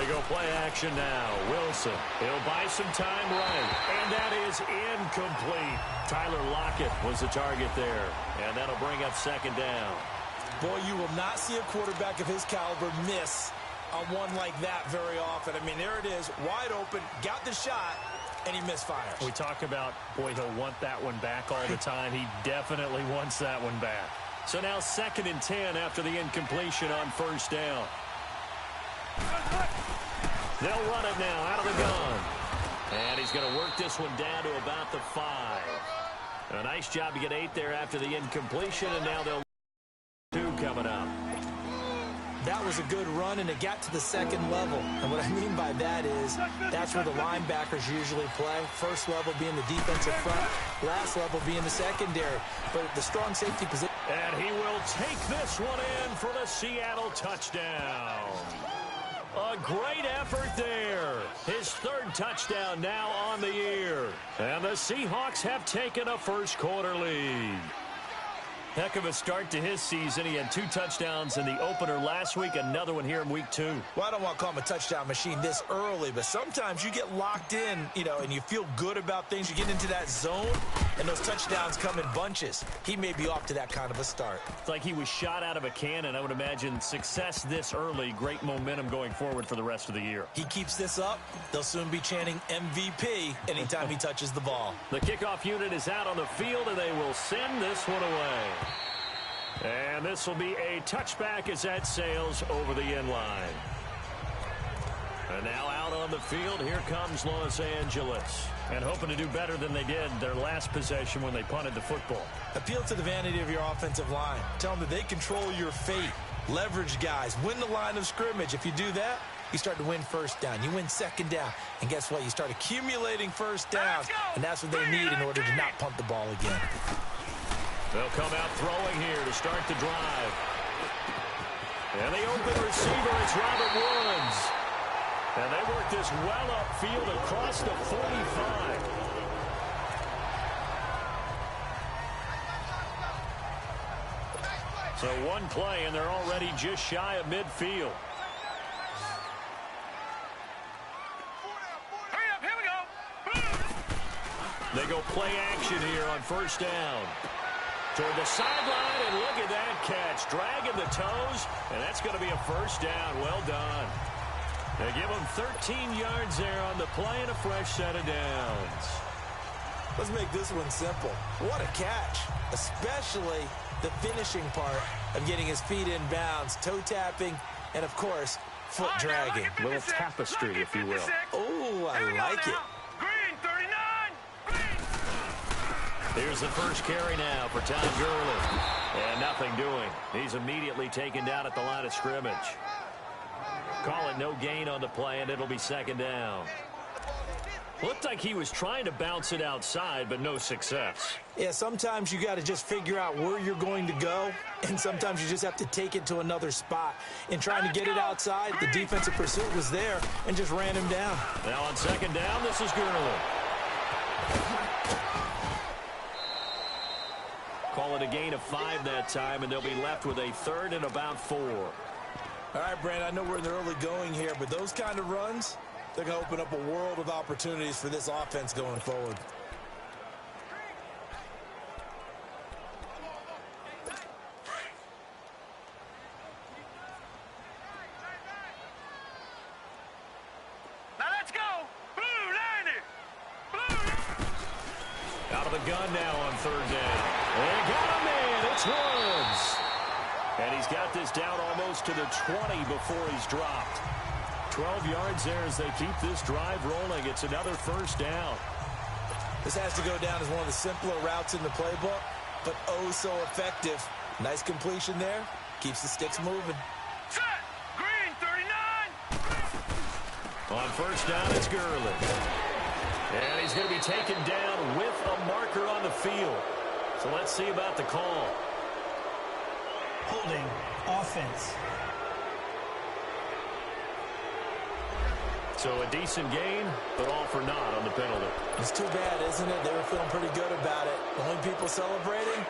They go play action now. Wilson, he'll buy some time right. And that is incomplete. Tyler Lockett was the target there. And that'll bring up second down. Boy, you will not see a quarterback of his caliber miss on one like that very often. I mean, there it is, wide open, got the shot, and he misfires. We talk about, boy, he'll want that one back all the time. He definitely wants that one back. So now 2nd and 10 after the incompletion on first down. They'll run it now out of the gun. And he's going to work this one down to about the 5. A nice job to get 8 there after the incompletion, and now they'll 2 coming up. That was a good run, and it got to the 2nd level. And what I mean by that is that's where the linebackers usually play. First level being the defensive front, last level being the secondary. But the strong safety position. And he will take this one in for the Seattle touchdown. A great effort there. His 3rd touchdown now on the year. And the Seahawks have taken a first-quarter lead. Heck of a start to his season. He had 2 touchdowns in the opener last week, another one here in week 2. Well, I don't want to call him a touchdown machine this early, but sometimes you get locked in, and you feel good about things. You get into that zone, and those touchdowns come in bunches. He may be off to that kind of a start. It's like he was shot out of a cannon. I would imagine success this early, great momentum going forward for the rest of the year. He keeps this up, they'll soon be chanting MVP anytime he touches the ball. The kickoff unit is out on the field, and they will send this one away. And this will be a touchback as that sails over the end line. And now out on the field, here comes Los Angeles. And hoping to do better than they did their last possession when they punted the football. Appeal to the vanity of your offensive line. Tell them that they control your fate. Leverage guys. Win the line of scrimmage. If you do that, you start to win first down. You win second down. And guess what? You start accumulating first downs. And that's what they need in order to not punt the ball again. They'll come out throwing here to start the drive. And the open receiver is Robert Woods. And they work this well upfield across the 45. So one play, and they're already just shy of midfield. Hurry up, here we go. They go play action here on first down. Toward the sideline, and look at that catch. Dragging the toes, and that's going to be a first down. Well done. They give him 13 yards there on the play and a fresh set of downs. Let's make this one simple. What a catch, especially the finishing part of getting his feet in bounds, toe tapping, and, of course, foot dragging. A little tapestry, if you will. Oh, I like it. Green, 39. Here's the first carry now for Todd Gurley. And nothing doing. He's immediately taken down at the line of scrimmage. Call it no gain on the play, and it'll be second down. Looked like he was trying to bounce it outside, but no success. Yeah, sometimes you got to just figure out where you're going to go, and sometimes you just have to take it to another spot. In trying to get it outside, the defensive pursuit was there and just ran him down. Now on second down, this is Gurley. Call it a gain of 5 that time, and they'll be left with a 3rd and about 4. All right, Brand, I know we're in the early going here, but those kind of runs, they're going to open up a world of opportunities for this offense going forward. Now let's go. Blue, Blue. Out of the gun now on 3rd down. They got him in. It's Woods. And he's got this down almost to the 20 before he's dropped. 12 yards there as they keep this drive rolling. It's another first down. This has to go down as one of the simpler routes in the playbook, but oh so effective. Nice completion there. Keeps the sticks moving. Set. Green, 39. On first down, it's Gurley. And he's going to be taken down with a marker on the field. So let's see about the call. Holding offense. So a decent gain, but all for naught on the penalty. It's too bad, isn't it? They were feeling pretty good about it. The only people celebrating,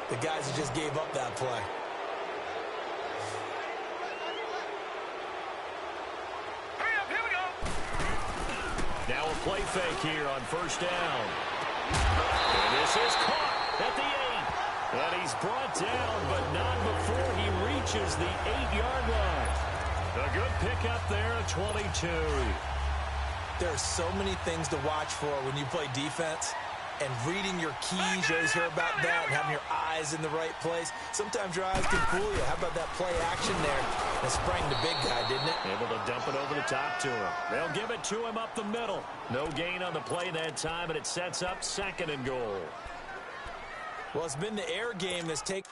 the guys who just gave up that play. Hurry play fake here on first down. And this is caught at the 8. And he's brought down, but not before he reaches the 8-yard line. A good pickup there at 22. There are so many things to watch for when you play defense. And reading your keys, you always hear about that, and having your eyes in the right place. Sometimes your eyes can fool you. How about that play action there? That sprang the big guy, didn't it? Able to dump it over the top to him. They'll give it to him up the middle. No gain on the play that time, and it sets up 2nd and goal. Well, it's been the air game that's taken.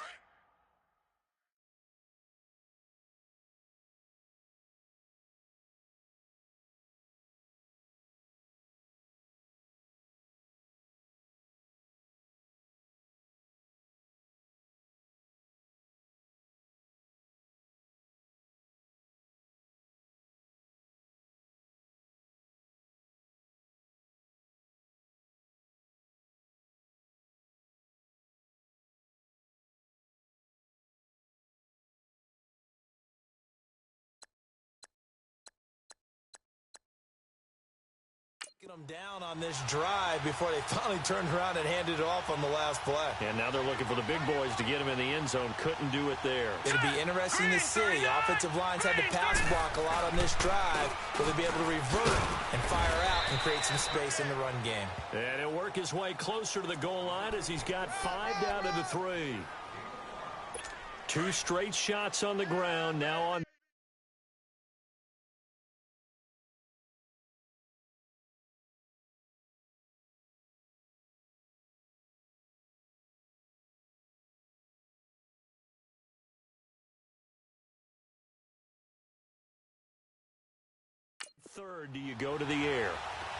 Them down on this drive before they finally turned around and handed it off on the last play. And now they're looking for the big boys to get him in the end zone. Couldn't do it there. It'll be interesting to see. Offensive lines had to pass block a lot on this drive. Will they be able to revert and fire out and create some space in the run game? And he'll work his way closer to the goal line as he's got 5 down to the 3. 2 straight shots on the ground now on. Third, do you go to the air?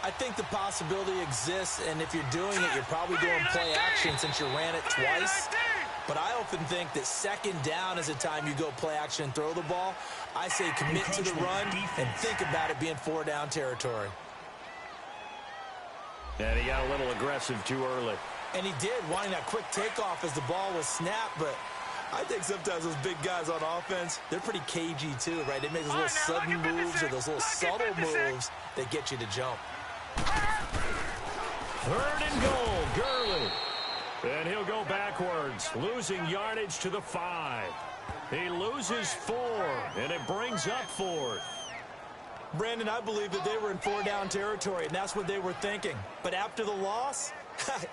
I think the possibility exists, and if you're doing it, you're probably doing play action since you ran it twice. But I often think that 2nd down is the time you go play action and throw the ball. I say commit to the run and think about it being 4-down territory. And he got a little aggressive too early. And he did, wanting that quick takeoff as the ball was snapped, but I think sometimes those big guys on offense, they're pretty cagey too, right? They make those little sudden moves or those little subtle moves that get you to jump. 3rd and goal, Gurley. And he'll go backwards, losing yardage to the 5. He loses 4, and it brings up 4th. Brandon, I believe that they were in 4-down territory, and that's what they were thinking. But after the loss,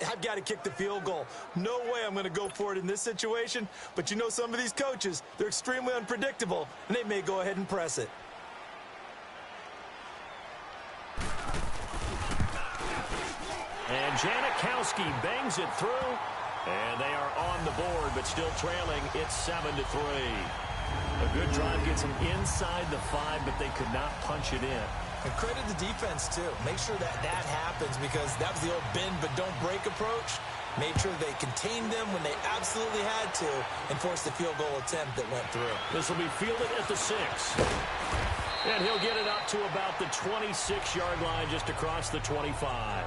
I've got to kick the field goal. No way I'm going to go for it in this situation. But you know some of these coaches, they're extremely unpredictable, and they may go ahead and press it. And Janikowski bangs it through. And they are on the board, but still trailing. It's 7-3. A good drive gets them inside the 5, but they could not punch it in. And credit the defense, too. Make sure that happens because that was the old bend but don't break approach. Made sure they contained them when they absolutely had to and forced the field goal attempt that went through. This will be fielded at the 6. And he'll get it up to about the 26-yard line just across the 25.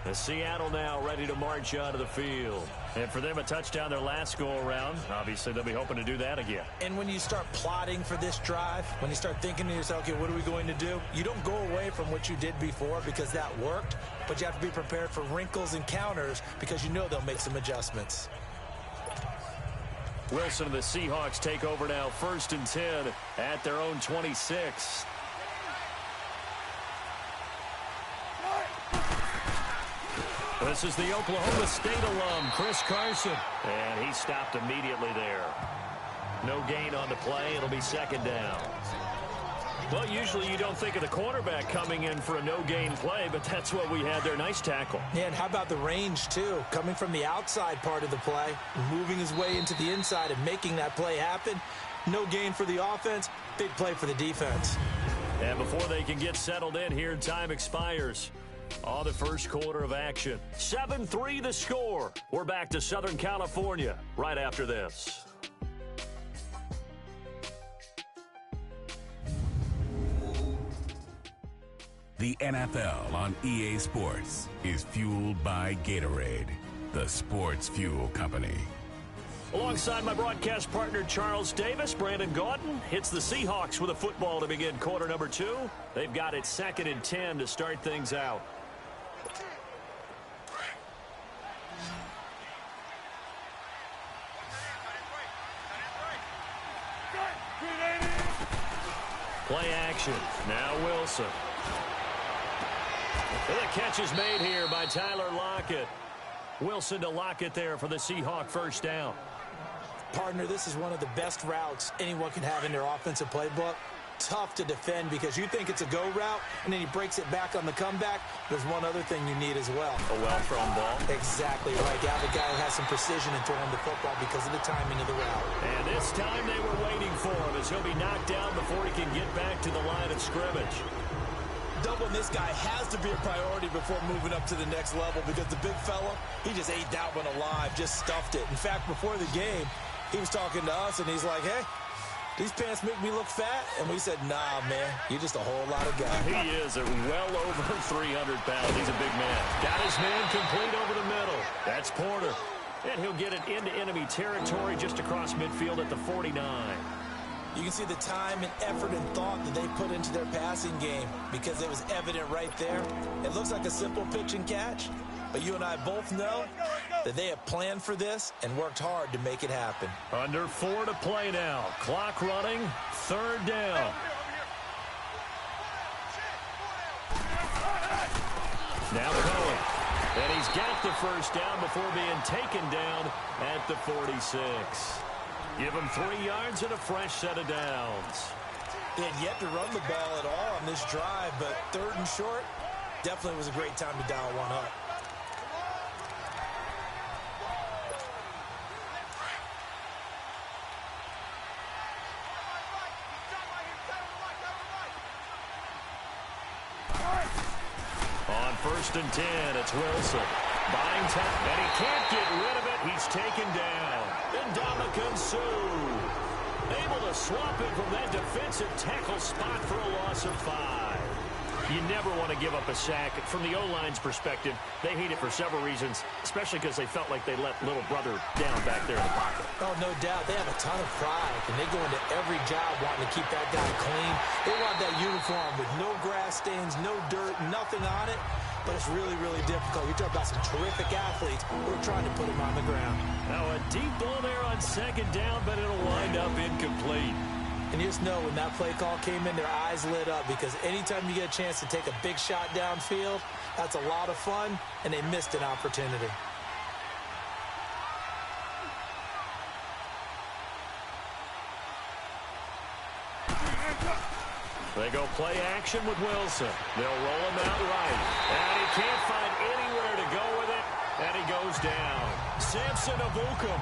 The Seattle now ready to march out of the field. And for them, a touchdown their last go-around. Obviously, they'll be hoping to do that again. And when you start plotting for this drive, when you start thinking to yourself, okay, what are we going to do? You don't go away from what you did before because that worked, but you have to be prepared for wrinkles and counters because you know they'll make some adjustments. Wilson and the Seahawks take over now, 1st and 10 at their own 26. This is the Oklahoma State alum, Chris Carson. And he stopped immediately there. No gain on the play. It'll be 2nd down. Well, usually you don't think of the cornerback coming in for a no-gain play, but that's what we had there. Nice tackle. Yeah, and how about the range, too? Coming from the outside part of the play, moving his way into the inside and making that play happen. No gain for the offense, big play for the defense. And before they can get settled in here, time expires. On the first quarter of action. 7-3 the score. We're back to Southern California right after this. The NFL on EA Sports is fueled by Gatorade, the sports fuel company. Alongside my broadcast partner, Charles Davis, Brandon Gaudin hits the Seahawks with a football to begin quarter number 2. They've got it 2nd and 10 to start things out. Play action. Now Wilson. And the catch is made here by Tyler Lockett. Wilson to Lockett there for the Seahawk first down. Partner, this is one of the best routes anyone can have in their offensive playbook. Tough to defend because you think it's a go route, and then he breaks it back on the comeback. There's one other thing you need as well. A well-thrown ball. Exactly right. You have a guy who has some precision in throwing the football because of the timing of the route. And this time they were waiting for him as he'll be knocked down before he can get back to the line of scrimmage. Doubling this guy has to be a priority before moving up to the next level because the big fella, he just ate that one alive, just stuffed it. In fact, before the game, he was talking to us, and he's like, hey, these pants make me look fat. And we said, nah, man, you're just a whole lot of guy. He is at well over 300 pounds. He's a big man. Got his man complete over the middle. That's Porter. And he'll get it into enemy territory just across midfield at the 49. You can see the time and effort and thought that they put into their passing game because it was evident right there. It looks like a simple pitch and catch, but you and I both know that they have planned for this and worked hard to make it happen. Under 4 to play now. Clock running. 3rd down. Now Cohen. And he's got the first down before being taken down at the 46. Give him 3 yards and a fresh set of downs. They had yet to run the ball at all on this drive, but 3rd and short definitely was a great time to dial one up. On 1st and 10, it's Wilson. Buying time, and he can't get rid of it. He's taken down. Ndamukong Suh able to swap it from that defensive tackle spot for a loss of 5. You never want to give up a sack. From the O-line's perspective, they hate it for several reasons, especially because they felt like they let little brother down back there in the pocket. Oh, no doubt. They have a ton of pride, and they go into every job wanting to keep that guy clean. They want that uniform with no grass stains, no dirt, nothing on it. But it's really, really difficult. You're talking about some terrific athletes who are trying to put him on the ground. Now a deep ball there on 2nd down, but it'll wind up incomplete. And you just know when that play call came in, their eyes lit up because anytime you get a chance to take a big shot downfield, that's a lot of fun, and they missed an opportunity. They go play action with Wilson. They'll roll him out right. And he can't find anywhere to go with it, and he goes down. Samson Abukum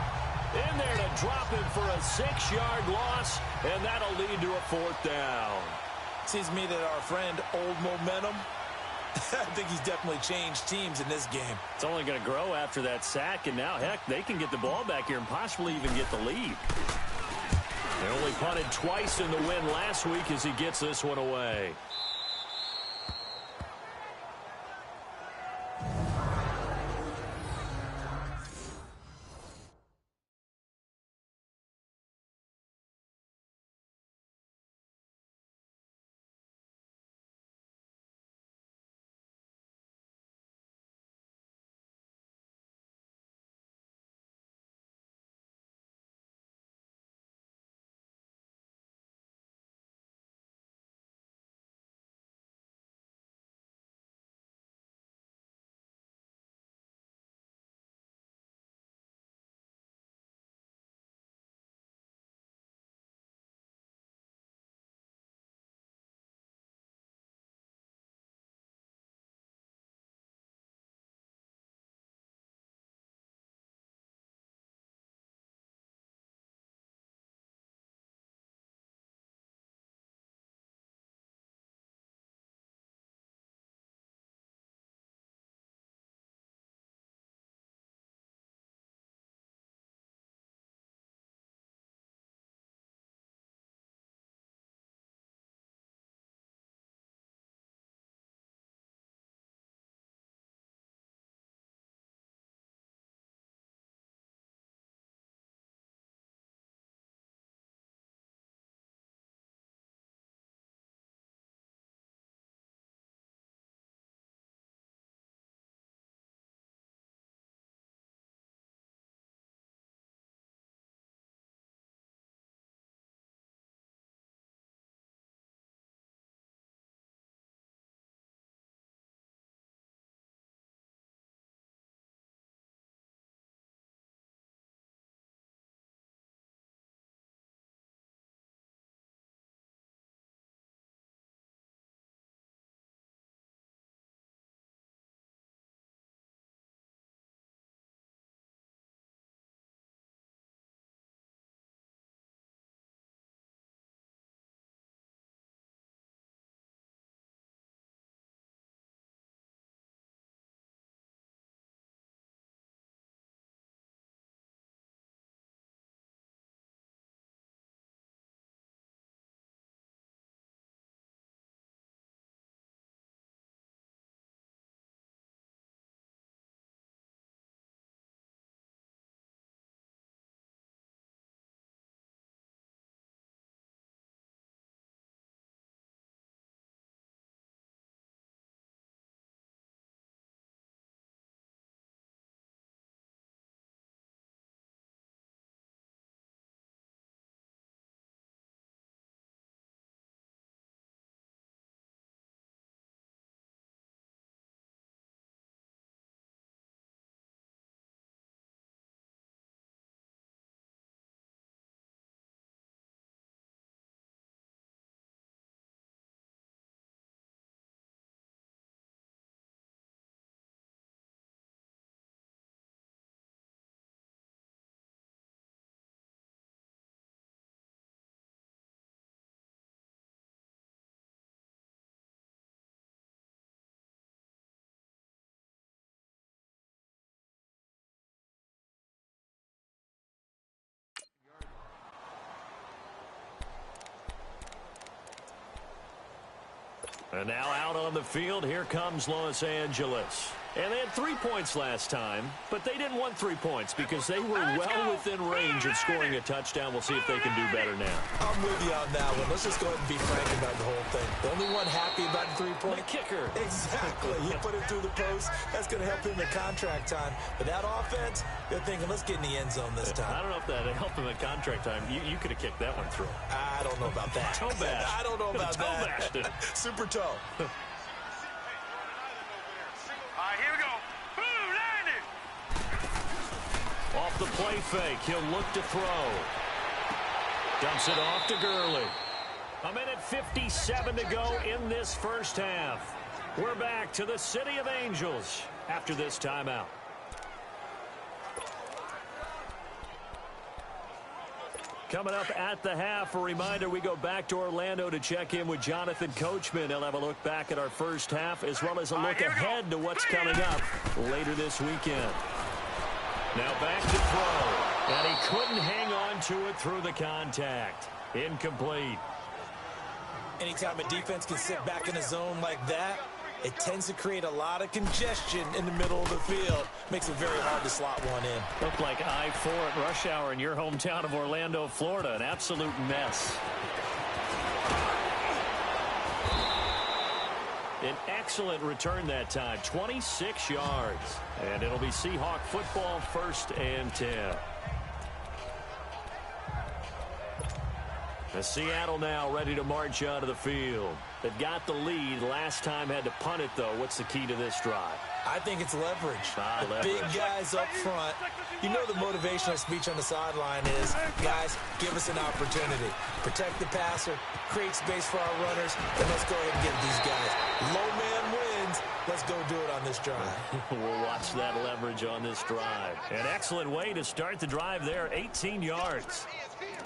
in there to drop him for a 6-yard loss, and that'll lead to a 4th down. Seems to me that our friend, Old Momentum, I think he's definitely changed teams in this game. It's only going to grow after that sack, and now, heck, they can get the ball back here and possibly even get the lead. They only punted twice in the win last week as he gets this one away. And now out on the field, here comes Los Angeles. And they had 3 points last time, but they didn't want 3 points because they were well within range of scoring a touchdown. We'll see if they can do better now. I'm with you on that one. Let's just go ahead and be frank about the whole thing. The only one happy about the 3-point? The kicker. Exactly. He put it through the post. That's going to help him in contract time. But that offense, they're thinking, let's get in the end zone this time. I don't know if that helped him in contract time. You could have kicked that one through. I don't know about that. Toe bash. I don't know about that. Super toe. Here we go. Boom, landed. Off the play fake, he'll look to throw. Dumps it off to Gurley. 1:57 to go in this first half. We're back to the City of Angels after this timeout. Coming up at the half, a reminder, we go back to Orlando to check in with Jonathan Coachman. He'll have a look back at our first half as well as a look ahead to what's coming up later this weekend. Now back to throw, and he couldn't hang on to it through the contact. Incomplete. Anytime a defense can sit back in a zone like that, it tends to create a lot of congestion in the middle of the field. Makes it very hard to slot one in. Looked like I-4 at rush hour in your hometown of Orlando, Florida. An absolute mess. An excellent return that time. 26 yards. And it'll be Seahawk football, 1st and 10. As Seattle now ready to march out of the field. They've got the lead. Last time had to punt it, though. What's the key to this drive? I think it's leverage. Leverage. Big guys up front. You know the motivational speech on the sideline is, guys, give us an opportunity. Protect the passer, create space for our runners, and let's go ahead and get these guys. Low man wins. Let's go do it on this drive. We'll watch that leverage on this drive. An excellent way to start the drive there, 18 yards.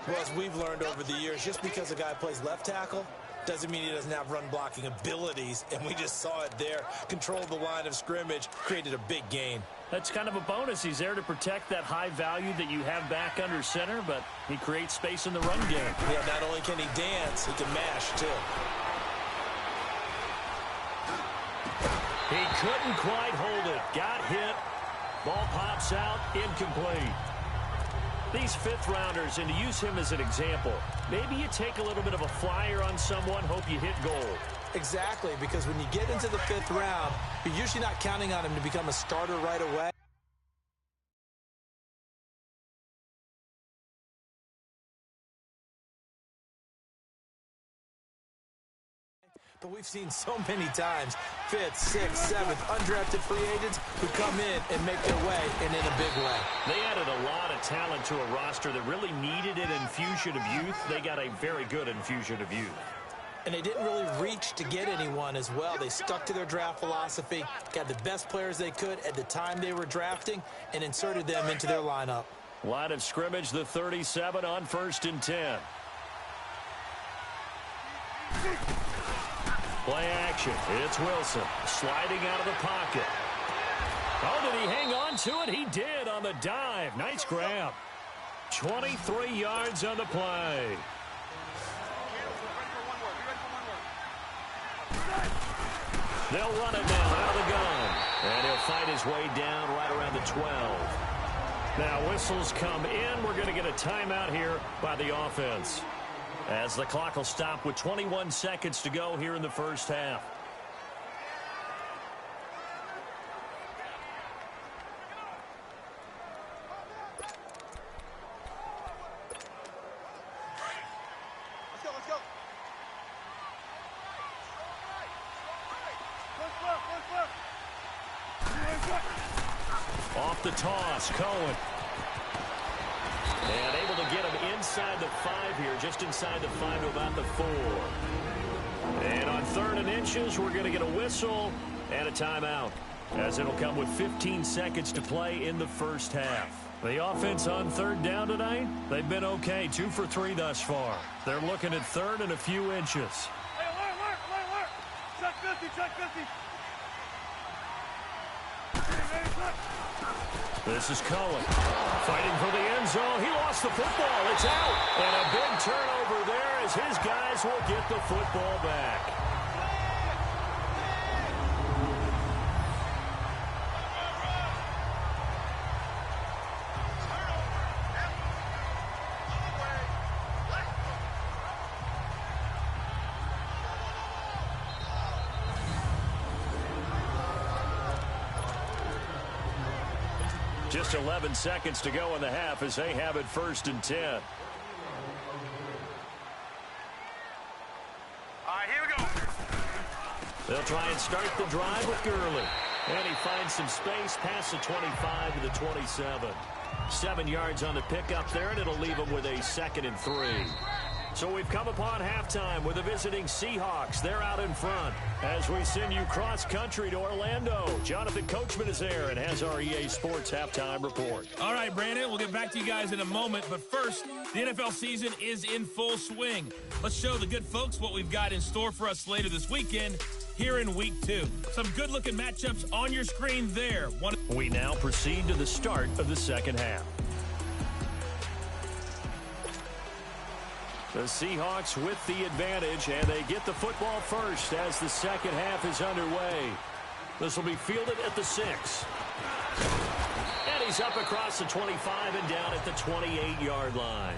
Well, as we've learned over the years, just because a guy plays left tackle doesn't mean he doesn't have run-blocking abilities, and we just saw it there. Controlled the line of scrimmage, created a big gain. That's kind of a bonus. He's there to protect that high value that you have back under center, but he creates space in the run game. Yeah, not only can he dance, he can mash, too. He couldn't quite hold it. Got hit. Ball pops out. Incomplete. These fifth-rounders, and to use him as an example, maybe you take a little bit of a flyer on someone, hope you hit goal. Exactly, because when you get into the 5th round, you're usually not counting on him to become a starter right away. But we've seen so many times 5th, 6th, 7th undrafted free agents who come in and make their way, and in a big way. They added a lot of talent to a roster that really needed an infusion of youth. They got a very good infusion of youth. And they didn't really reach to get anyone as well. They stuck to their draft philosophy, got the best players they could at the time they were drafting, and inserted them into their lineup. Line of scrimmage, the 37 on 1st and 10. Play action. It's Wilson sliding out of the pocket. Oh, did he hang on to it? He did on the dive. Nice grab. 23 yards on the play. They'll run it now out of the gun. And he'll fight his way down right around the 12. Now whistles come in. We're going to get a timeout here by the offense, as the clock will stop with 21 seconds to go here in the first half. Let's go. Off the toss, Cohen. And able to get him inside the 5 here, just inside the 5 to about the 4. And on 3rd and inches, we're going to get a whistle and a timeout, as it'll come with 15 seconds to play in the first half. The offense on 3rd down tonight, they've been okay, 2 for 3 thus far. They're looking at 3rd and a few inches. Hey, alert. Check 50. This is Cohen fighting for the end zone. He lost the football. It's out. And a big turnover there as his guys will get the football back. Just 11 seconds to go in the half as they have it 1st and 10. All right, here we go. They'll try and start the drive with Gurley. And he finds some space past the 25 to the 27. 7 yards on the pickup there, and it'll leave him with a 2nd and 3. So we've come upon halftime with the visiting Seahawks. They're out in front as we send you cross-country to Orlando. Jonathan Coachman is there and has our EA Sports halftime report. All right, Brandon, we'll get back to you guys in a moment. But first, the NFL season is in full swing. Let's show the good folks what we've got in store for us later this weekend here in Week 2. Some good-looking matchups on your screen there. We now proceed to the start of the second half. The Seahawks with the advantage, and they get the football first as the second half is underway. This will be fielded at the 6. And he's up across the 25 and down at the 28-yard line.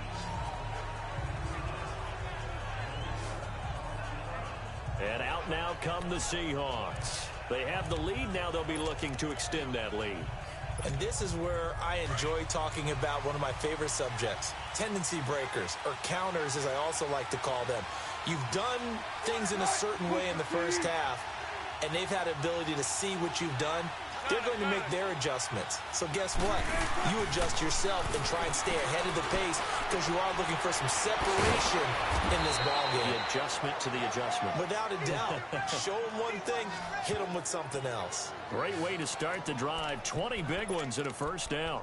And out now come the Seahawks. They have the lead. Now they'll be looking to extend that lead. And this is where I enjoy talking about one of my favorite subjects, tendency breakers, or counters as I also like to call them. You've done things in a certain way in the first half, and they've had the ability to see what you've done. They're going to make their adjustments. So guess what? You adjust yourself and try and stay ahead of the pace because you are looking for some separation in this ballgame. The adjustment to the adjustment. Without a doubt. Show them one thing, hit them with something else. Great way to start the drive. 20 big ones and a first down.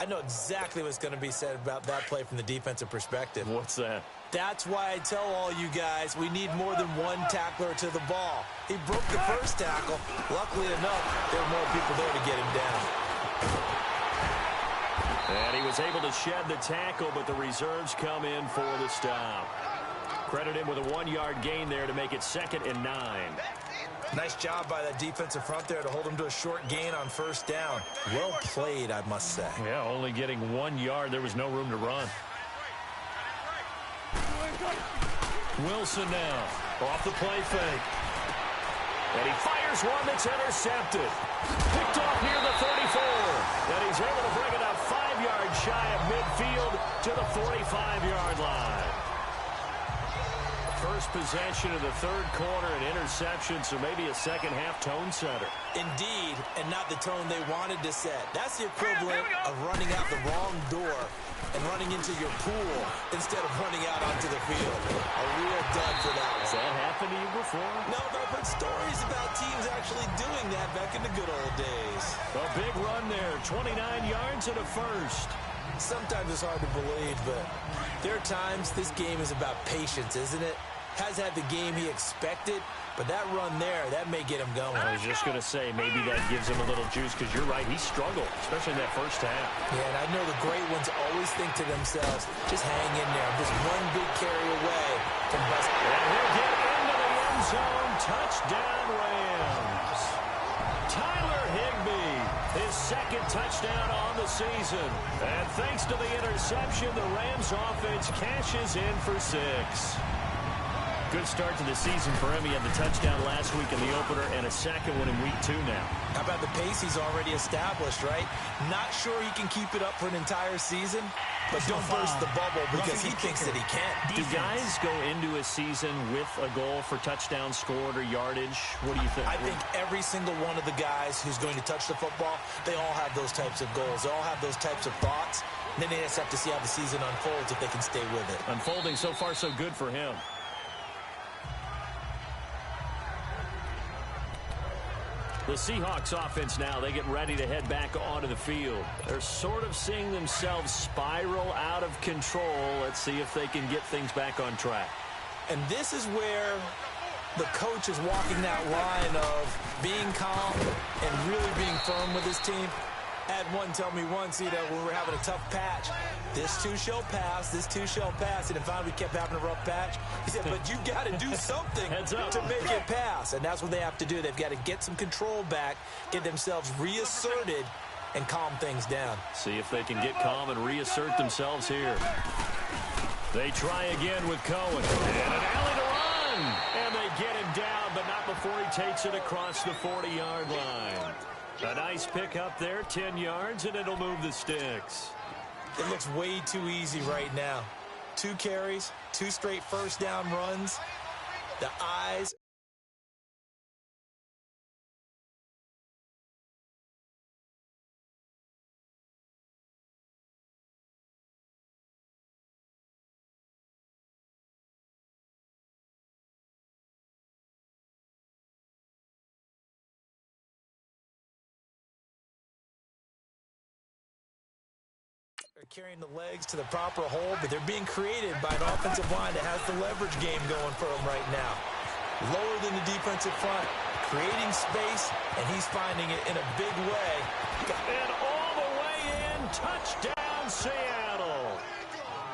I know exactly what's going to be said about that play from the defensive perspective. What's that? That's why I tell all you guys we need more than one tackler to the ball. He broke the first tackle. Luckily enough, there were more people there to get him down. And he was able to shed the tackle, but the reserves come in for the stop. Credit him with a 1-yard gain there to make it 2nd and 9. Nice job by that defensive front there to hold him to a short gain on first down. Well played, I must say. Yeah, only getting 1 yard. There was no room to run. Wilson now off the play fake. And he fires one that's intercepted. Picked off near the 34. And he's able to bring it up 5 yards shy of midfield to the 45-yard line. First possession of the third quarter, an interception, so maybe a second-half tone setter. Indeed, and not the tone they wanted to set. That's the equivalent of running out the wrong door and running into your pool instead of running out onto the field. A real dud for that one. Has that happened to you before? No, but I've heard stories about teams actually doing that back in the good old days. A big run there, 29 yards and a first. Sometimes it's hard to believe, but there are times this game is about patience, isn't it? Has had the game he expected, but that run there, that may get him going. I was just going to say, maybe that gives him a little juice, because you're right, he struggled, especially in that first half. Yeah, and I know the great ones always think to themselves, just hang in there. I'm just one big carry away from busting. And he'll get into the end zone. Touchdown, Rams. Tyler Higbee, his 2nd touchdown on the season. And thanks to the interception, the Rams offense cashes in for 6. Good start to the season for him. He had the touchdown last week in the opener and a second one in week 2 now. How about the pace he's already established, right? Not sure he can keep it up for an entire season, but don't burst the bubble because he thinks that he can. Do guys go into a season with a goal for touchdown scored or yardage? What do you think? I think every single one of the guys who's going to touch the football, they all have those types of goals. They all have those types of thoughts. And then they just have to see how the season unfolds if they can stay with it. Unfolding so far so good for him. The Seahawks offense now, they get ready to head back onto the field. They're sort of seeing themselves spiral out of control. Let's see if they can get things back on track. And this is where the coach is walking that line of being calm and really being firm with his team. Had one tell me once, when we were having a tough patch, this too shall pass, this too shall pass. And finally we kept having a rough patch. He said, but you got to do something to make it pass. And that's what they have to do. They've got to get some control back, get themselves reasserted, and calm things down. See if they can get calm and reassert themselves here. They try again with Cohen. And an alley to run. And they get him down, but not before he takes it across the 40-yard line. A nice pick up there, 10 yards, and it'll move the sticks. It looks way too easy right now. 2 carries, 2 straight first down runs. The eyes. They're carrying the legs to the proper hole, but they're being created by an offensive line that has the leverage game going for them right now. Lower than the defensive front, creating space, and he's finding it in a big way. And all the way in, touchdown Seattle.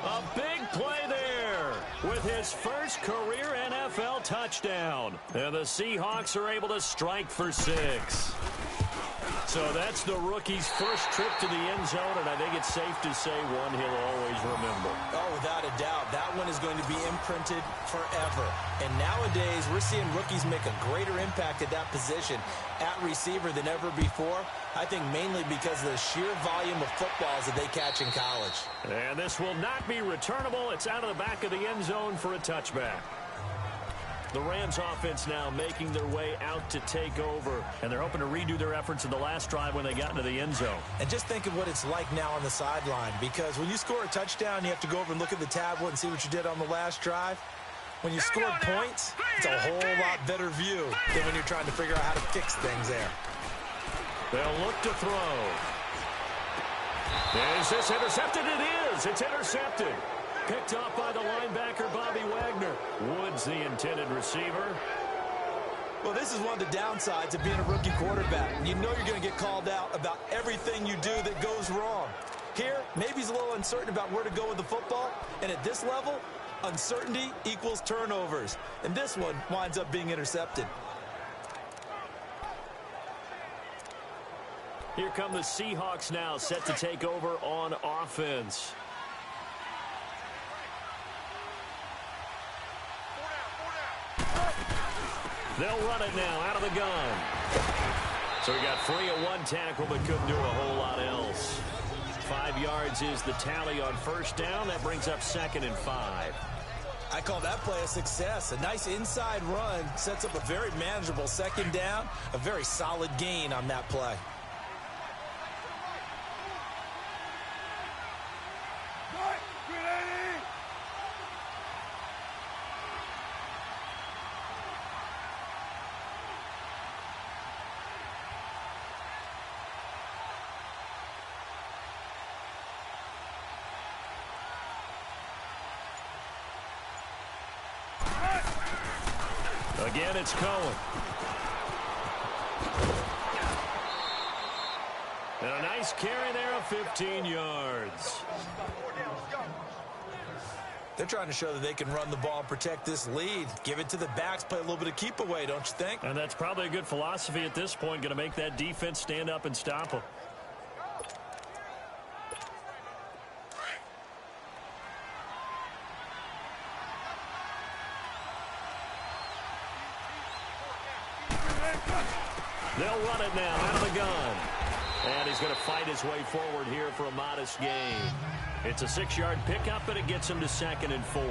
A big play there with his first career NFL touchdown. And the Seahawks are able to strike for 6. So that's the rookie's first trip to the end zone, and I think it's safe to say one he'll always remember. Oh, without a doubt. That one is going to be imprinted forever. And nowadays, we're seeing rookies make a greater impact at that position at receiver than ever before. I think mainly because of the sheer volume of footballs that they catch in college. And this will not be returnable. It's out of the back of the end zone for a touchback. The Rams offense now making their way out to take over, and they're hoping to redo their efforts in the last drive when they got into the end zone. And just think of what it's like now on the sideline, because when you score a touchdown, you have to go over and look at the tablet and see what you did on the last drive. When you scored points, it's a whole lot better view than when you're trying to figure out how to fix things there. They'll look to throw. Is this intercepted? It is. It's intercepted. Picked off by the linebacker, Bobby Wagner. Woods, the intended receiver. Well, this is one of the downsides of being a rookie quarterback. You know you're going to get called out about everything you do that goes wrong. Here, maybe he's a little uncertain about where to go with the football. And at this level, uncertainty equals turnovers. And this one winds up being intercepted. Here come the Seahawks now, set to take over on offense. They'll run it now out of the gun. So he got free at 1 tackle but couldn't do a whole lot else. 5 yards is the tally on first down. That brings up 2nd and 5. I call that play a success. A nice inside run sets up a very manageable 2nd down. A very solid gain on that play. Again, it's Cohen. And a nice carry there of 15 yards. They're trying to show that they can run the ball and protect this lead. Give it to the backs, play a little bit of keep away, don't you think? And that's probably a good philosophy at this point, going to make that defense stand up and stop them. They'll run it now out of the gun. And he's going to fight his way forward here for a modest gain. It's a 6-yard pickup, and it gets him to 2nd and 4.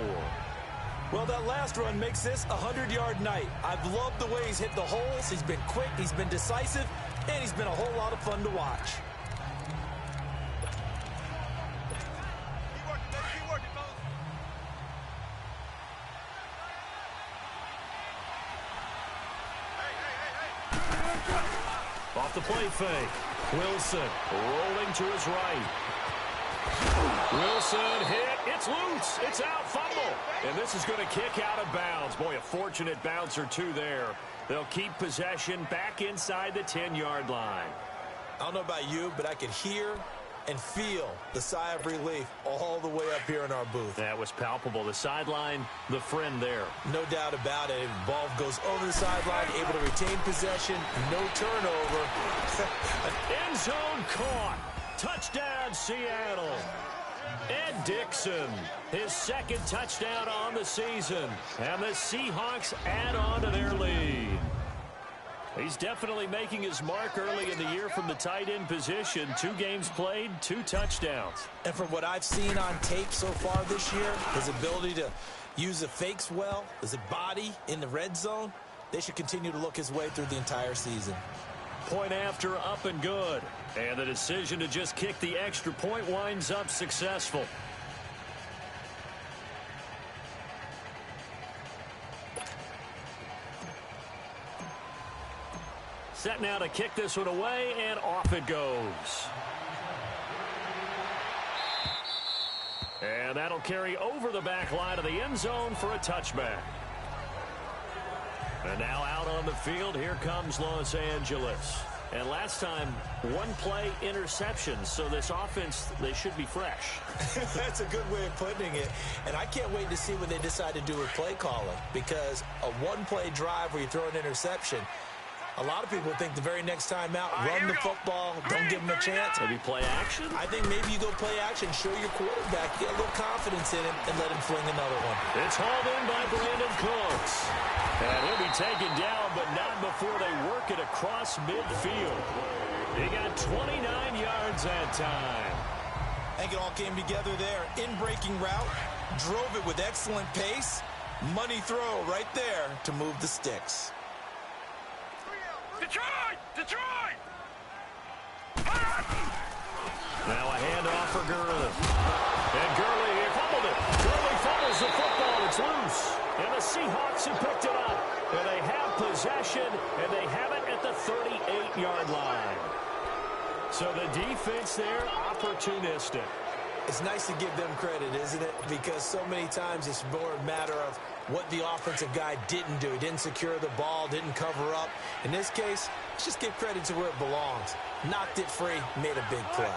Well, that last run makes this a 100-yard night. I've loved the way he's hit the holes. He's been quick, he's been decisive, and he's been a whole lot of fun to watch. Off the play fake. Wilson rolling to his right. Wilson hit. It's loose. It's out. Fumble. And this is going to kick out of bounds. Boy, a fortunate bounce or two there. They'll keep possession back inside the 10-yard line. I don't know about you, but I could hear and feel the sigh of relief all the way up here in our booth. That was palpable. The sideline, the friend there. No doubt about it. Ball goes over the sideline, able to retain possession, no turnover. End zone caught. Touchdown, Seattle. Ed Dixon, his 2nd touchdown on the season. And the Seahawks add on to their lead. He's definitely making his mark early in the year from the tight end position. 2 games played, 2 touchdowns. And from what I've seen on tape so far this year, his ability to use the fakes well, his body in the red zone, they should continue to look his way through the entire season. Point after, up and good. And the decision to just kick the extra point winds up successful. Set now to kick this one away, and off it goes. And that'll carry over the back line of the end zone for a touchback. And now out on the field, here comes Los Angeles. And last time, 1 play interception, so this offense, they should be fresh. That's a good way of putting it. And I can't wait to see what they decide to do with play calling, because a 1-play drive where you throw an interception, a lot of people think the very next time out, run the football, don't give them a chance. Maybe play action? I think maybe you go play action, show your quarterback, get a little confidence in him, and let him fling another one. It's hauled in by Brandon Cooks. And he'll be taken down, but not before they work it across midfield. He got 29 yards that time. I think it all came together there. In-breaking route, drove it with excellent pace. Money throw right there to move the sticks. Detroit! Detroit! Now a handoff for Gurley. And Gurley, he fumbled it. Gurley fumbles the football. It's loose. And the Seahawks have picked it up. And they have possession, and they have it at the 38-yard line. So the defense there, opportunistic. It's nice to give them credit, isn't it? Because so many times it's more a matter of what the offensive guy didn't do. He didn't secure the ball, didn't cover up. In this case, let's just give credit to where it belongs. Knocked it free, made a big play.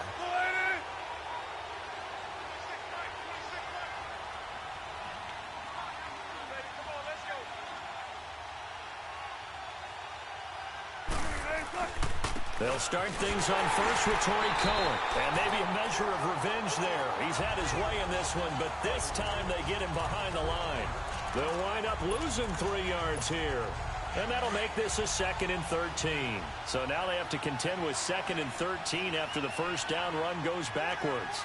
They'll start things on first with Torrey Cohen. And maybe a measure of revenge there. He's had his way in this one, but this time they get him behind the line. They'll wind up losing 3 yards here. And that'll make this a 2nd and 13. So now they have to contend with 2nd and 13 after the first down run goes backwards.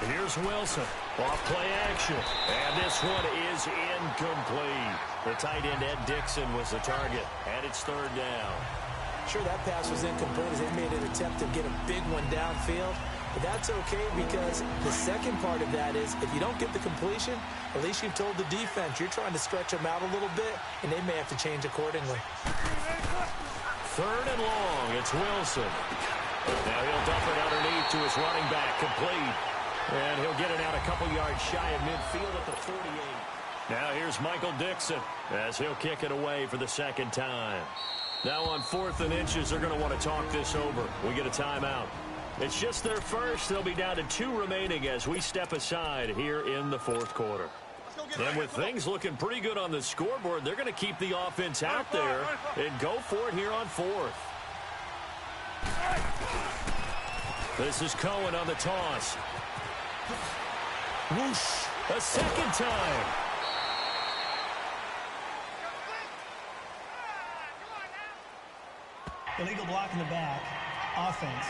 Here's Wilson. Off play action. And this one is incomplete. The tight end, Ed Dixon, was the target. And it's 3rd down. Sure, that pass was incomplete as they made an attempt to get a big one downfield. But that's okay because the second part of that is if you don't get the completion, at least you've told the defense you're trying to stretch them out a little bit, and they may have to change accordingly. 3rd and long. It's Wilson. Now he'll dump it underneath to his running back. Complete. And he'll get it out a couple yards shy of midfield at the 48. Now here's Michael Dixon as he'll kick it away for the 2nd time. Now on 4th and inches, they're going to want to talk this over. We get a timeout. It's just their first. They'll be down to 2 remaining as we step aside here in the 4th quarter. And with things looking pretty good on the scoreboard, they're going to keep the offense out there and go for it here on 4th. This is Cohen on the toss. Whoosh. A 2nd time. Illegal block in the back. Offense.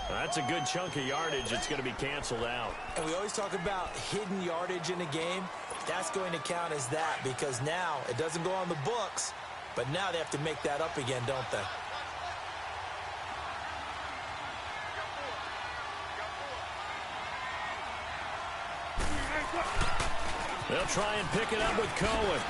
That's a good chunk of yardage. It's going to be canceled out. And we always talk about hidden yardage in a game. That's going to count as that because now it doesn't go on the books, but now they have to make that up again, don't they? They'll try and pick it up with Cohen.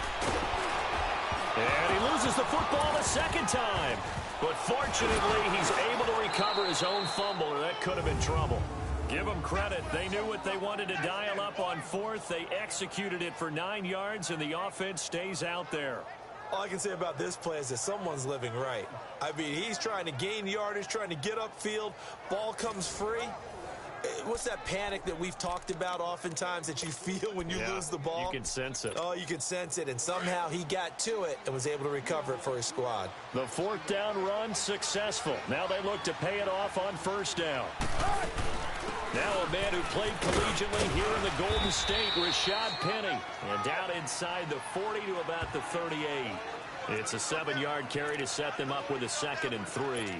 And he loses the football a 2nd time. But fortunately, he's able to recover his own fumble, or that could have been trouble. Give them credit. They knew what they wanted to dial up on 4th. They executed it for 9 yards, and the offense stays out there. All I can say about this play is that someone's living right. I mean, he's trying to gain yardage, trying to get upfield. Ball comes free. What's that panic that we've talked about oftentimes that you feel when you lose the ball? You can sense it. Oh, you can sense it, and somehow he got to it and was able to recover it for his squad. The 4th down run successful. Now they look to pay it off on 1st down. Now a man who played collegiately here in the Golden State, Rashad Penny. And down inside the 40 to about the 38. It's a 7-yard carry to set them up with a 2nd and 3.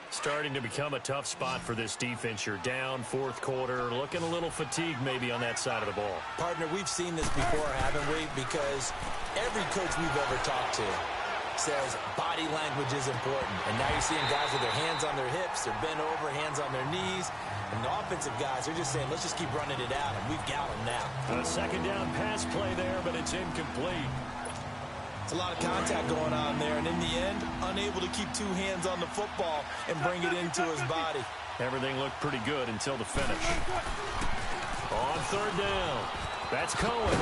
Starting to become a tough spot for this defense. You're down fourth quarter, looking a little fatigued maybe on that side of the ball. Partner, we've seen this before, haven't we? Because every coach we've ever talked to says body language is important. And now you're seeing guys with their hands on their hips, they're bent over, hands on their knees. And the offensive guys are just saying, let's just keep running it out, and we've got them now. A 2nd down pass play there, but it's incomplete. It's a lot of contact going on there, and in the end, unable to keep 2 hands on the football and bring it into his body. Everything looked pretty good until the finish. On 3rd down, that's Cohen.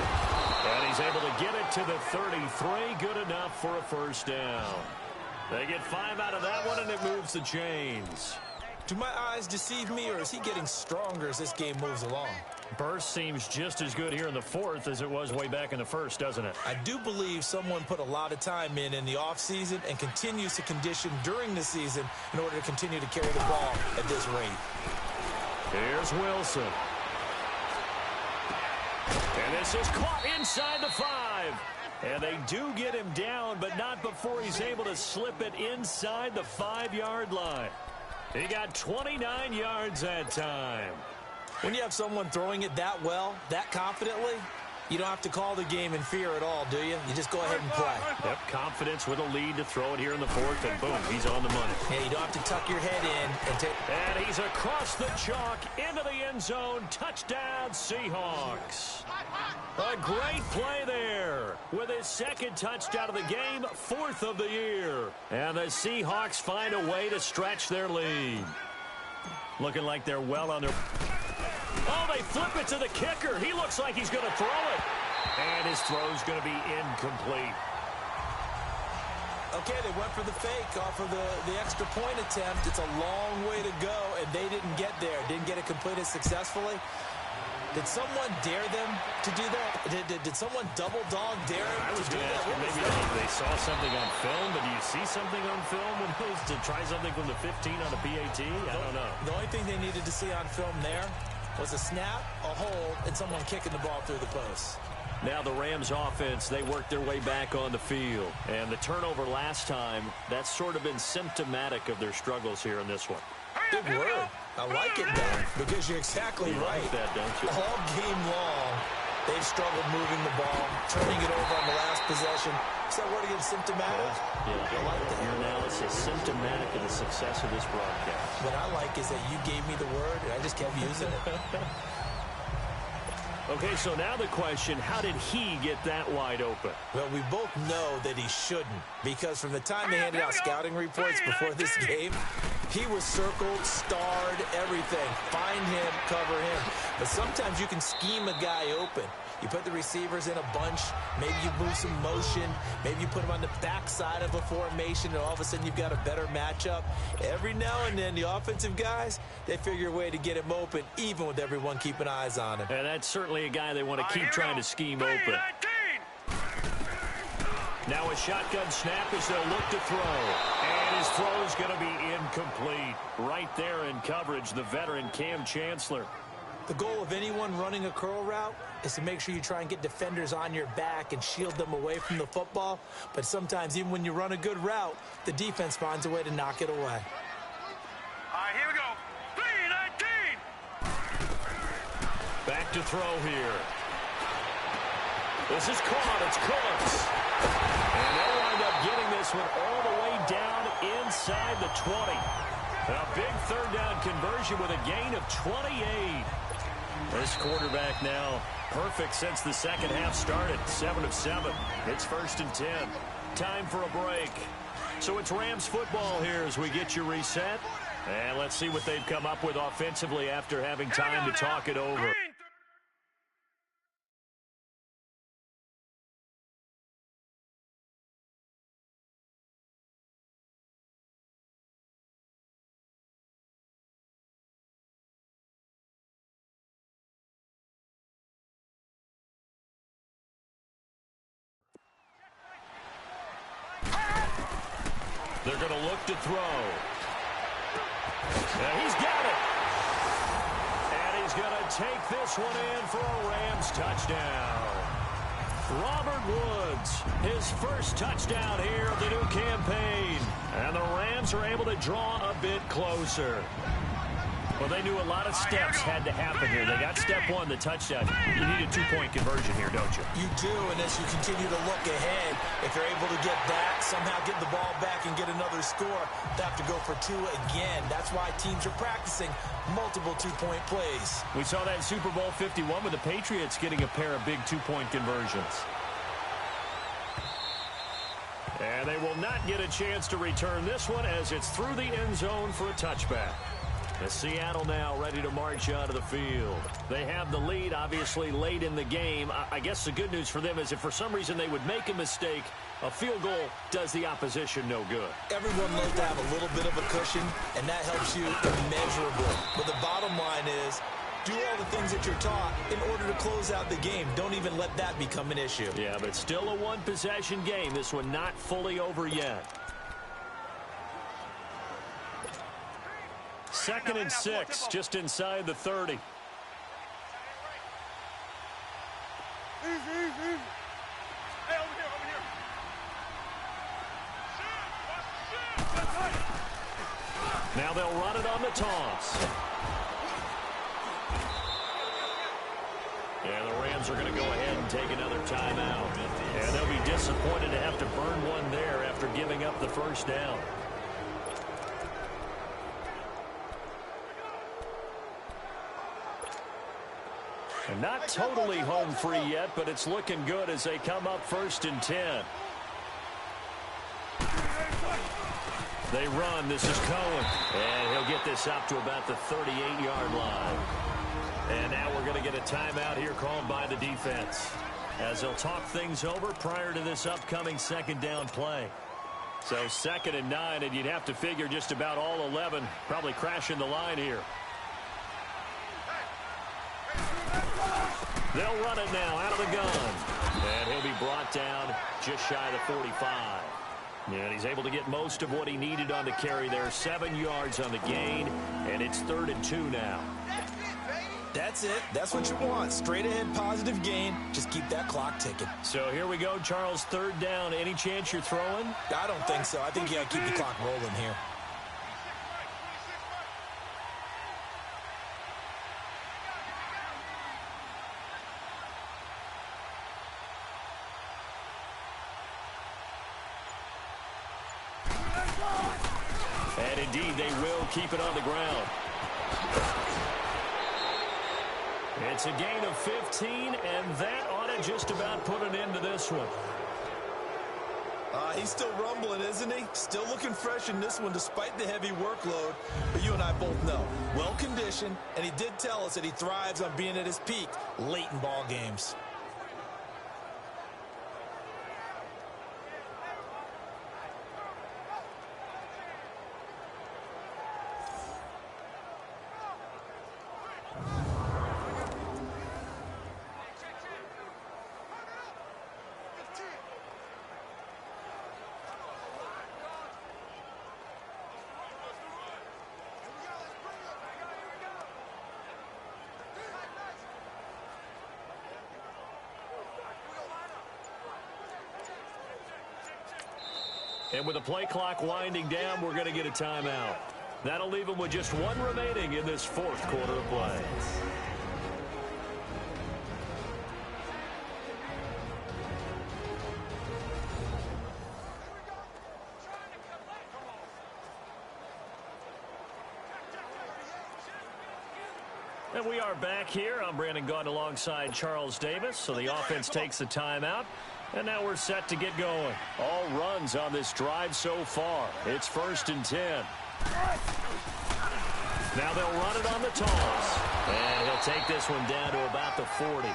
And he's able to get it to the 33. Good enough for a 1st down. They get 5 out of that one, and it moves the chains. Do my eyes deceive me, or is he getting stronger as this game moves along? Burst seems just as good here in the 4th as it was way back in the 1st, doesn't it? I do believe someone put a lot of time in the offseason and continues to condition during the season in order to continue to carry the ball at this rate. Here's Wilson. And this is caught inside the 5. And they do get him down, but not before he's able to slip it inside the 5-yard line. He got 29 yards that time. When you have someone throwing it that well, that confidently, you don't have to call the game in fear at all, do you? You just go ahead and play. Yep, confidence with a lead to throw it here in the 4th, and boom, he's on the money. Yeah, you don't have to tuck your head in and take... And he's across the chalk into the end zone. Touchdown, Seahawks. A great play there with his 2nd touchdown of the game, 4th of the year. And the Seahawks find a way to stretch their lead. Looking like they're well on their... Oh, they flip it to the kicker. He looks like he's going to throw it. And his throw's going to be incomplete. Okay, they went for the fake off of the extra point attempt. It's a long way to go, and they didn't get there. Didn't get it completed successfully. Did someone dare them to do that? Did someone double dog dare them I was to do going to that? ask you, maybe they saw something on film, but do you see something on film when it was to try something from the 15 on a PAT? I don't know. The only thing they needed to see on film there was a snap, a hold, and someone kicking the ball through the post. Now the Rams offense, they worked their way back on the field. And the turnover last time, that's sort of been symptomatic of their struggles here in this one. Big word. I like it, Dan, because you're exactly right. Like that, don't you? All game long, they've struggled moving the ball, turning it over on the last possession. Is that word again, symptomatic? Yeah, I like that. Your analysis, symptomatic of the success of this broadcast. What I like is that you gave me the word, and I just kept using it. Okay, so now the question, how did he get that wide open? Well, we both know that he shouldn't, because from the time they handed out scouting reports before this game, he was circled, starred, everything. Find him, cover him. But sometimes you can scheme a guy open. You put the receivers in a bunch. Maybe you move some motion. Maybe you put them on the backside of a formation, and all of a sudden you've got a better matchup. Every now and then, the offensive guys, they figure a way to get him open, even with everyone keeping eyes on him. And that's certainly a guy they want to keep trying to scheme open. Now a shotgun snap as they'll look to throw. And his throw is going to be incomplete. Right there in coverage, the veteran Cam Chancellor. The goal of anyone running a curl route is to make sure you try and get defenders on your back and shield them away from the football. But sometimes, even when you run a good route, the defense finds a way to knock it away. All right, here we go. 3-19. Back to throw here. This is caught. It's Cooks. And they'll wind up getting this one all the way down inside the 20. A big third down conversion with a gain of 28. This quarterback now perfect since the second half started. 7 of 7. It's 1st and 10. Time for a break. So it's Rams football here as we get you reset. And let's see what they've come up with offensively after having time to talk it over. They're going to look to throw. And he's got it. going to take this one in for a Rams touchdown. Robert Woods, his first touchdown here of the new campaign. And the Rams are able to draw a bit closer. Well, they knew a lot of steps had to happen here. They got step one, the touchdown. You need a two-point conversion here, don't you? You do, and as you continue to look ahead, if you're able to get that, somehow get the ball back and get another score, they have to go for two again. That's why teams are practicing multiple two-point plays. We saw that in Super Bowl 51 with the Patriots getting a pair of big two-point conversions. And they will not get a chance to return this one as it's through the end zone for a touchback. As Seattle now ready to march out of the field. They have the lead, obviously, late in the game. I guess the good news for them is if for some reason they would make a mistake, a field goal does the opposition no good. Everyone loves to have a little bit of a cushion, and that helps you immeasurably. But the bottom line is, do all the things that you're taught in order to close out the game. Don't even let that become an issue. Yeah, but still a one-possession game. This one not fully over yet. 2nd and 6, just inside the 30. Hey, over here. Now they'll run it on the toss. Yeah, the Rams are going to go ahead and take another timeout. And they'll be disappointed to have to burn one there after giving up the first down. And not totally home free yet, but it's looking good as they come up 1st and 10. They run. This is Cohen. And he'll get this up to about the 38-yard line. And now we're going to get a timeout here called by the defense as they'll talk things over prior to this upcoming 2nd down play. So 2nd and 9, and you'd have to figure just about all 11 probably crashing the line here. They'll run it now out of the gun. And he'll be brought down just shy of the 45. And he's able to get most of what he needed on the carry there. 7 yards on the gain, and it's 3rd and 2 now. That's it. That's what you want. Straight ahead positive gain. Just keep that clock ticking. So here we go, Charles, 3rd down. Any chance you're throwing? I don't think so. I think you got to keep the clock rolling here. And indeed, they will keep it on the ground. It's a gain of 15, and that ought to just about put an end to this one. He's still rumbling, isn't he? Still looking fresh in this one despite the heavy workload. But you and I both know, well-conditioned, and he did tell us that he thrives on being at his peak late in ball games. And with the play clock winding down, we're going to get a timeout. That'll leave them with just one remaining in this 4th quarter of play. And we are back here. I'm Brandon Gaudin alongside Charles Davis. So the offense takes the timeout. And now we're set to get going. All runs on this drive so far. It's 1st and 10. Now they'll run it on the toss. And he'll take this one down to about the 40.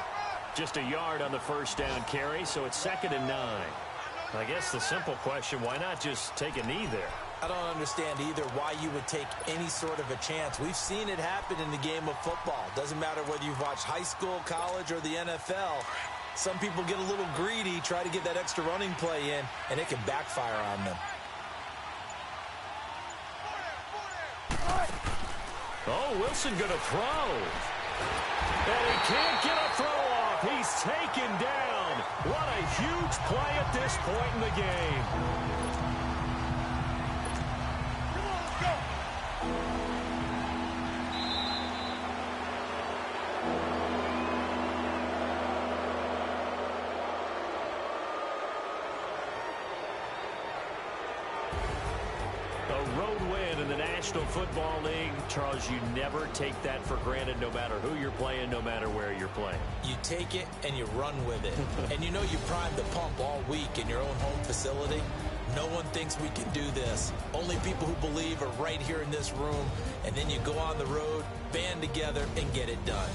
Just a yard on the first down carry, so it's 2nd and 9. I guess the simple question, why not just take a knee there? I don't understand either why you would take any sort of a chance. We've seen it happen in the game of football. Doesn't matter whether you've watched high school, college, or the NFL. Some people get a little greedy, try to get that extra running play in, and it can backfire on them. Oh, Wilson going to throw. And he can't get a throw off. He's taken down. What a huge play at this point in the game. Come on, let's go. A road win in the National Football League. Charles, you never take that for granted no matter who you're playing, no matter where you're playing. You take it and you run with it. And you know you primed the pump all week in your own home facility. No one thinks we can do this. Only people who believe are right here in this room. And then you go on the road, band together, and get it done.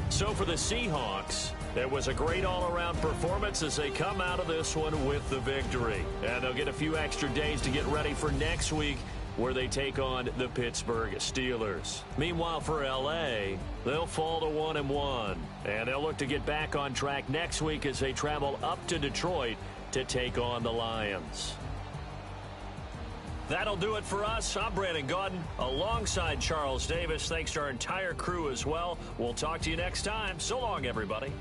So for the Seahawks, it was a great all-around performance as they come out of this one with the victory. And they'll get a few extra days to get ready for next week where they take on the Pittsburgh Steelers. Meanwhile, for L.A., they'll fall to 1-1. And they'll look to get back on track next week as they travel up to Detroit to take on the Lions. That'll do it for us. I'm Brandon Gaudin alongside Charles Davis. Thanks to our entire crew as well. We'll talk to you next time. So long, everybody.